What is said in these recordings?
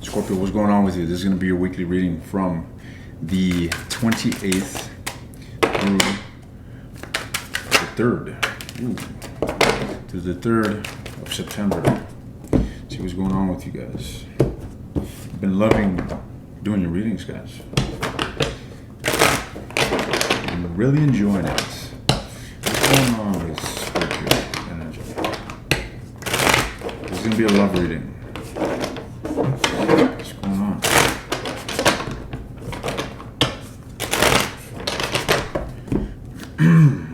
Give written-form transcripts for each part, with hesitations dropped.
Scorpio, what's going on with you? This is going to be your weekly reading from the 28th through the 3rd. To the 3rd of September. See what's going on with you guys. I've been loving doing your readings, guys. I'm really enjoying it. What's going on with Scorpio energy? This is going to be a love reading. What's going on?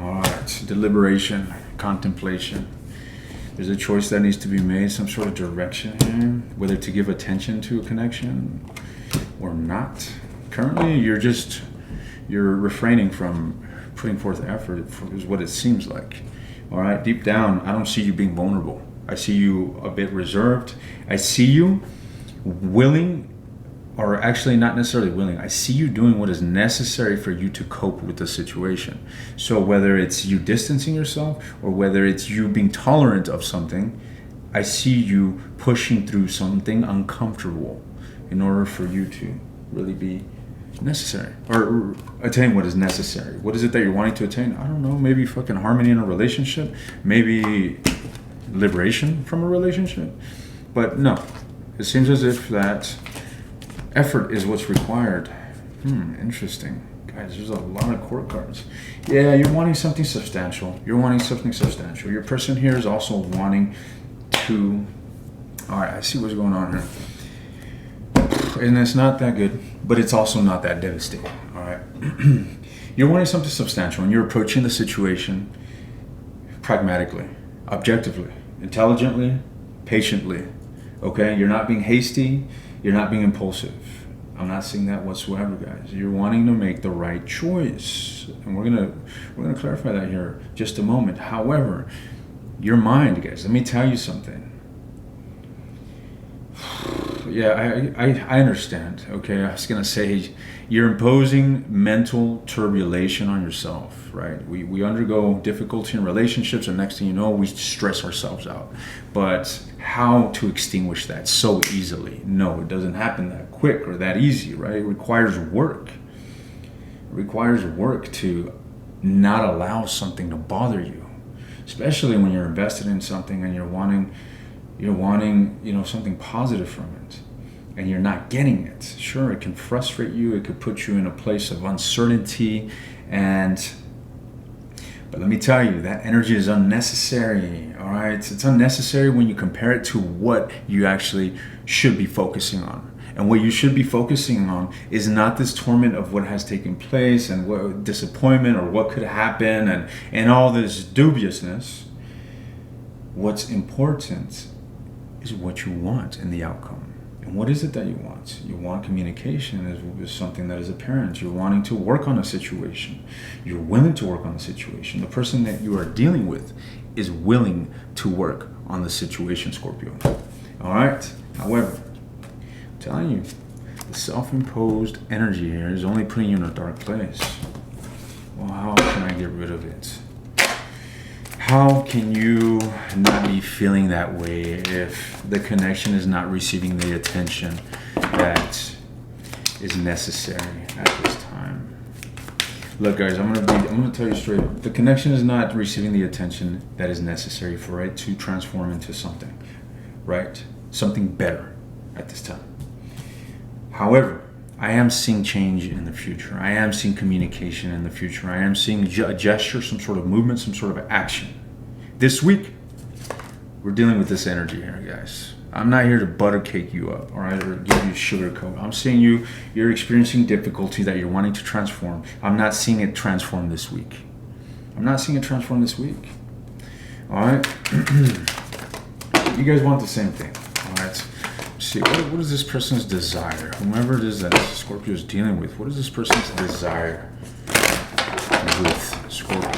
Alright, deliberation, contemplation. There's a choice that needs to be made, some sort of direction here, whether to give attention to a connection or not. Currently, you're refraining from putting forth effort, is what it seems like. All right, deep down, I don't see you being vulnerable. I see you a bit reserved. I see you willing, or actually not necessarily willing. I see you doing what is necessary for you to cope with the situation. So whether it's you distancing yourself or whether it's you being tolerant of something, I see you pushing through something uncomfortable in order for you to really be necessary or attain what is necessary. What is it that you're wanting to attain? I don't know, maybe fucking harmony in a relationship, maybe liberation from a relationship. But no, it seems as if that effort is what's required. Interesting. Guys, there's a lot of court cards. Yeah, you're wanting something substantial. Your person here is also wanting to... Alright, I see what's going on here. And it's not that good, but it's also not that devastating. Alright. You're wanting something substantial, and you're approaching the situation pragmatically, objectively, intelligently, patiently. Okay? You're not being hasty. You're not being impulsive. I'm not seeing that whatsoever, guys. You're wanting to make the right choice. And we're gonna clarify that here in just a moment. However, your mind, guys, let me tell you something. Yeah, I understand. Okay, I was gonna say you're imposing mental turbulation on yourself, right? We undergo difficulty in relationships, and next thing you know, we stress ourselves out. But how to extinguish that so easily? No, it doesn't happen that quick or that easy, right? It requires work. It requires work to not allow something to bother you, especially when you're invested in something and you're wanting, something positive from it, and you're not getting it. Sure, it can frustrate you. It could put you in a place of uncertainty, but let me tell you, that energy is unnecessary. All right, it's unnecessary when you compare it to what you actually should be focusing on. And what you should be focusing on is not this torment of what has taken place and what disappointment or what could happen and all this dubiousness. What's important is what you want in the outcome. And what is it that you want? You want communication is something that is apparent. You're wanting to work on a situation. You're willing to work on the situation. The person that you are dealing with is willing to work on the situation, Scorpio. All right? However, I'm telling you, the self-imposed energy here is only putting you in a dark place. Well, how can I get rid of it? How can you not be feeling that way if the connection is not receiving the attention that is necessary at this time? Look, guys, I'm gonna tell you straight up. The connection is not receiving the attention that is necessary for it to transform into something, right? Something better at this time. However, I am seeing change in the future. I am seeing communication in the future. I am seeing a gesture, some sort of movement, some sort of action. This week, we're dealing with this energy here, guys. I'm not here to buttercake you up, all right, or give you sugar coat. I'm seeing you're experiencing difficulty that you're wanting to transform. I'm not seeing it transform this week. All right? You guys want the same thing, all right? See, what is this person's desire? Whomever it is that Scorpio is dealing with, what is this person's desire with Scorpio?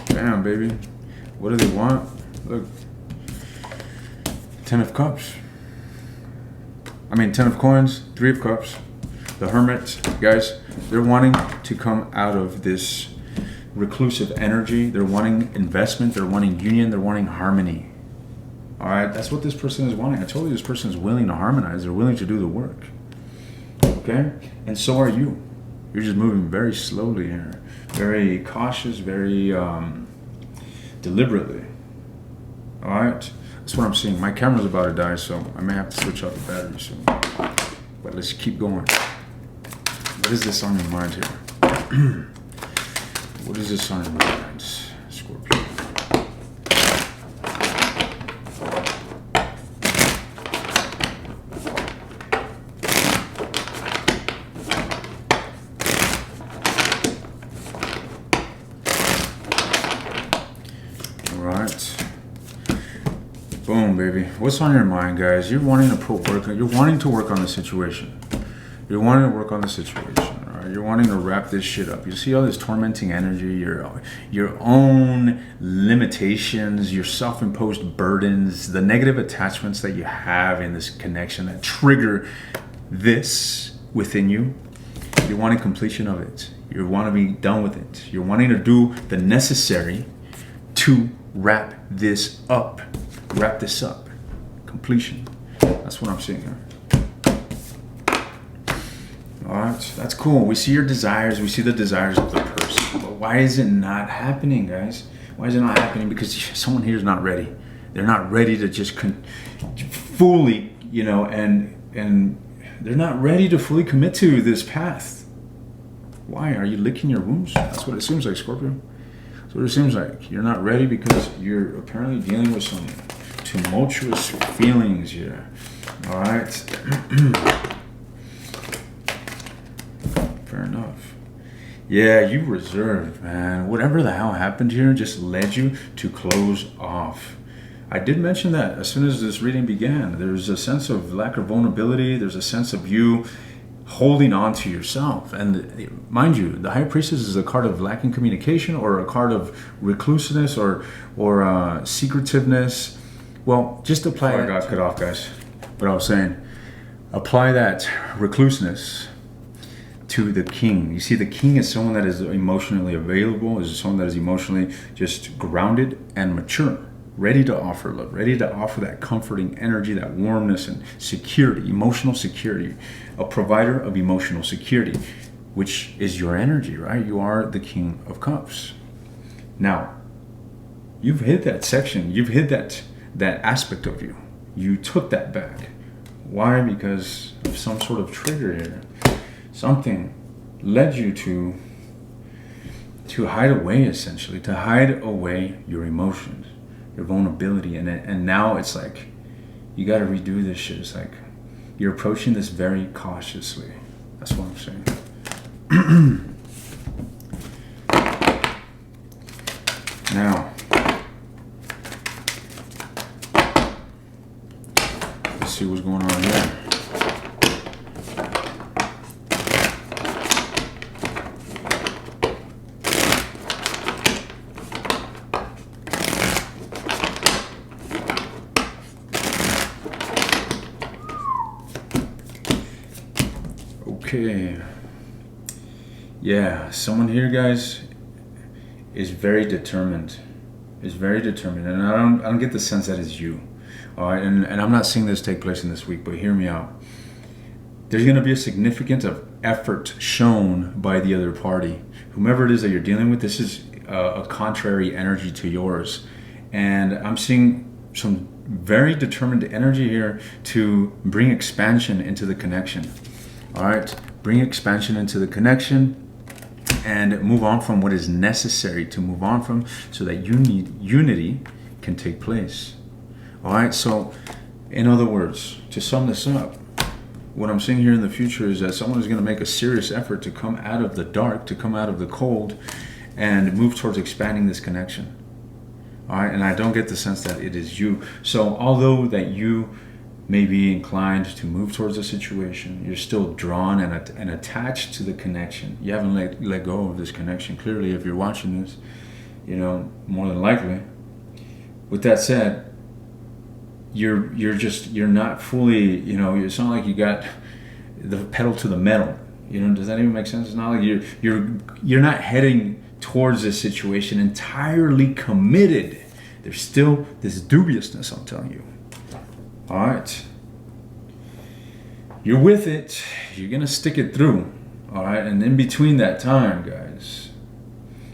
Damn, baby. What do they want? Look. 10 of Cups. 10 of Coins, 3 of Cups. The Hermit, guys, they're wanting to come out of this reclusive energy. They're wanting investment. They're wanting union. They're wanting harmony. All right, that's what this person is wanting. I told you this person is willing to harmonize. They're willing to do the work. Okay? And so are you. You're just moving very slowly here. Very cautious, very deliberately. All right? That's what I'm seeing. My camera's about to die, so I may have to switch out the battery soon. But let's keep going. What is this on your mind here? What is this on your mind, Scorpio? All right. Boom, baby. What's on your mind, guys? You're wanting to put work. You're wanting to work on the situation. You're wanting to work on the situation, all right? You're wanting to wrap this shit up. You see all this tormenting energy, your own limitations, your self-imposed burdens, the negative attachments that you have in this connection that trigger this within you. You're wanting completion of it. You want to be done with it. You're wanting to do the necessary to wrap this up. Wrap this up. Completion. That's what I'm seeing here. All right, that's cool. We see your desires. We see the desires of the person. But why is it not happening, guys? Why is it not happening? Because someone here is not ready. They're not ready to just fully, and they're not ready to fully commit to this path. Why? Are you licking your wounds? That's what it seems like, Scorpio. That's what it seems like. You're not ready because you're apparently dealing with some tumultuous feelings here. All right. Fair enough. Yeah, you reserved, man. Whatever the hell happened here just led you to close off. I did mention that as soon as this reading began. There's a sense of lack of vulnerability. There's a sense of you holding on to yourself. And mind you, the High Priestess is a card of lacking communication or a card of reclusiveness or secretiveness. Well, just apply it. I got cut off, guys. But I was saying, apply that recluseness to the king. You see, the king is someone that is emotionally available, is someone that is emotionally just grounded and mature, ready to offer love, ready to offer that comforting energy, that warmness and security, emotional security, a provider of emotional security, which is your energy, right? You are the King of Cups. Now, you've hit that section, you've hit that aspect of you. You took that back. Why? Because of some sort of trigger here. Something led you to hide away, essentially, to hide away your emotions, your vulnerability, and now it's like you got to redo this shit. It's like you're approaching this very cautiously. That's what I'm saying. Now, let's see what's going on here. Okay. Yeah, someone here, guys, is very determined. And I don't get the sense that it's you. All right, and I'm not seeing this take place in this week, but hear me out. There's going to be a significant of effort shown by the other party. Whomever it is that you're dealing with, this is a contrary energy to yours. And I'm seeing some very determined energy here to bring expansion into the connection. All right, bring expansion into the connection and move on from what is necessary to move on from so that unity can take place. All right, so in other words, to sum this up, what I'm seeing here in the future is that someone is going to make a serious effort to come out of the dark, to come out of the cold, and move towards expanding this connection. All right, and I don't get the sense that it is you. So although that you may be inclined to move towards the situation, you're still drawn and attached to the connection. You haven't let go of this connection. Clearly, if you're watching this, more than likely. With that said, you're not fully, it's not like you got the pedal to the metal. You know, does that even make sense? It's not like you're not heading towards this situation entirely committed. There's still this dubiousness, I'm telling you. All right. You're with it. You're going to stick it through. All right. And in between that time, guys,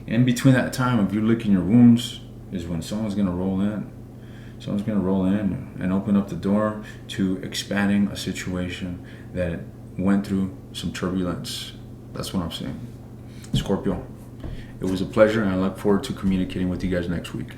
in between that time of you licking your wounds is when someone's going to roll in. Someone's going to roll in and open up the door to expanding a situation that went through some turbulence. That's what I'm saying. Scorpio, it was a pleasure, and I look forward to communicating with you guys next week.